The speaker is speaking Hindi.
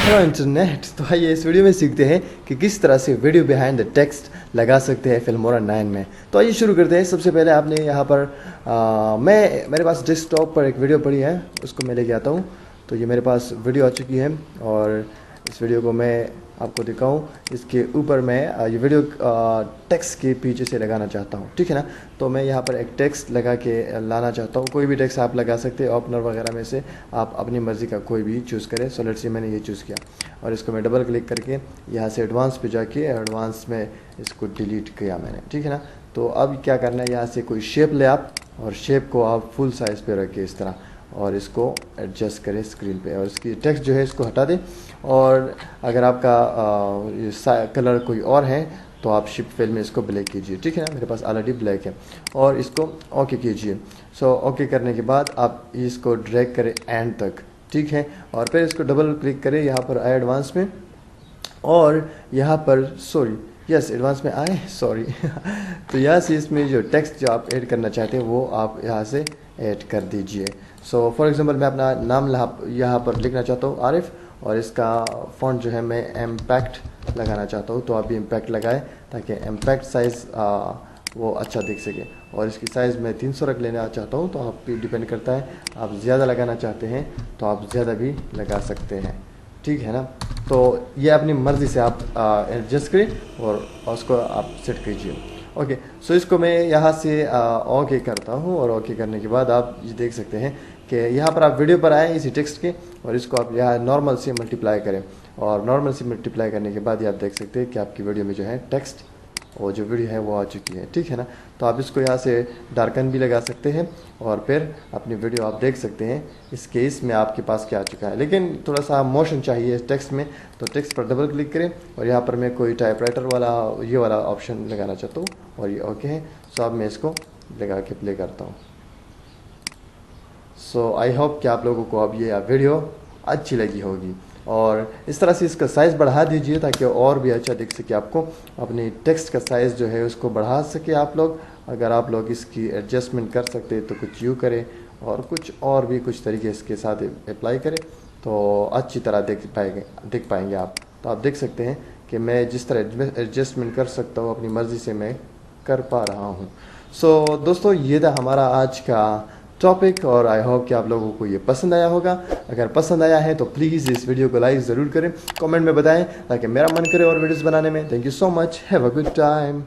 Hello internet. तो आइए इस वीडियो में सीखते हैं कि किस तरह से वीडियो बिहाइंड द टेक्स्ट लगा सकते हैं फिल्मोरा 9 में। तो आइए शुरू करते हैं। सबसे पहले आपने यहाँ पर मेरे पास डेस्कटॉप पर एक वीडियो पड़ी है, उसको मैं लेके आता हूँ। तो ये मेरे पास वीडियो आ चुकी है और इस वीडियो को मैं आपको दिखाऊं। इसके ऊपर मैं ये वीडियो टेक्स्ट के पीछे से लगाना चाहता हूँ, ठीक है ना। तो मैं यहाँ पर एक टेक्स्ट लगा के लाना चाहता हूँ। कोई भी टेक्स्ट आप लगा सकते हैं, ओपनर वगैरह में से आप अपनी मर्ज़ी का कोई भी चूज़ करें। सो लेट्स से मैंने ये चूज़ किया और इसको मैं डबल क्लिक करके यहाँ से एडवांस पे जाके एडवांस में इसको डिलीट किया मैंने, ठीक है ना। तो अब क्या करना है, यहाँ से कोई शेप ले आप और शेप को आप फुल साइज़ पे रखिए इस तरह और इसको एडजस्ट करें स्क्रीन पे और इसकी टेक्स्ट जो है इसको हटा दें। और अगर आपका कलर कोई और है तो आप शिफ्ट फाइल में इसको ब्लैक कीजिए, ठीक है ना। मेरे पास ऑलरेडी ब्लैक है और इसको ओके कीजिए। सो ओके करने के बाद आप इसको ड्रैग करें एंड तक, ठीक है। और फिर इसको डबल क्लिक करें यहाँ पर आए एडवांस में और यहाँ पर एडवांस में आए तो यहाँ से इसमें जो टेक्स्ट जो आप ऐड करना चाहते हैं वो आप यहाँ से ऐड कर दीजिए। सो फॉर एग्जांपल मैं अपना नाम यहाँ पर लिखना चाहता हूँ आरिफ, और इसका फ़ॉन्ट जो है मैं इम्पैक्ट लगाना चाहता हूँ। तो आप भी इम्पैक्ट लगाएं ताकि इम्पैक्ट साइज़ वो अच्छा दिख सके। और इसकी साइज़ मैं 300 रख लेना चाहता हूँ, तो आप भी डिपेंड करता है, आप ज़्यादा लगाना चाहते हैं तो आप ज़्यादा भी लगा सकते हैं, ठीक है ना। तो ये अपनी मर्ज़ी से आप एडजस्ट करें और उसको आप सेट कीजिए। ओके, सो इसको मैं यहाँ से ओके करता हूँ और ओके करने के बाद आप ये देख सकते हैं कि यहाँ पर आप वीडियो पर आए इसी टेक्स्ट के और इसको आप यहाँ नॉर्मल से मल्टीप्लाई करें और नॉर्मल से मल्टीप्लाई करने के बाद ये आप देख सकते हैं कि आपकी वीडियो में जो है टेक्स्ट और जो वीडियो है वो आ चुकी है, ठीक है ना। तो आप इसको यहाँ से डार्कन भी लगा सकते हैं और फिर अपनी वीडियो आप देख सकते हैं इस केस में आपके पास क्या आ चुका है। लेकिन थोड़ा सा मोशन चाहिए इस टेक्स्ट में, तो टेक्स्ट पर डबल क्लिक करें और यहाँ पर मैं कोई टाइपराइटर वाला ये वाला ऑप्शन लगाना चाहता हूँ और ये ओके है। सो अब मैं इसको लगा के प्ले करता हूँ। सो आई होप कि आप लोगों को अब ये वीडियो अच्छी लगी होगी और इस तरह से इसका साइज़ बढ़ा दीजिए ताकि और भी अच्छा दिख सके आपको। अपनी टेक्स्ट का साइज़ जो है उसको बढ़ा सके आप लोग। अगर आप लोग इसकी एडजस्टमेंट कर सकते हैं तो कुछ यूँ करें और कुछ तरीके इसके साथ अप्लाई करें तो अच्छी तरह दिख पाएंगे आप। तो आप देख सकते हैं कि मैं जिस तरह एडजस्टमेंट कर सकता हूँ अपनी मर्ज़ी से मैं कर पा रहा हूँ। सो दोस्तों, ये था हमारा आज का टॉपिक और आई होप कि आप लोगों को ये पसंद आया होगा। अगर पसंद आया है तो प्लीज़ इस वीडियो को लाइक ज़रूर करें, कमेंट में बताएं ताकि मेरा मन करे और वीडियोस बनाने में। Thank you so much, have a good time.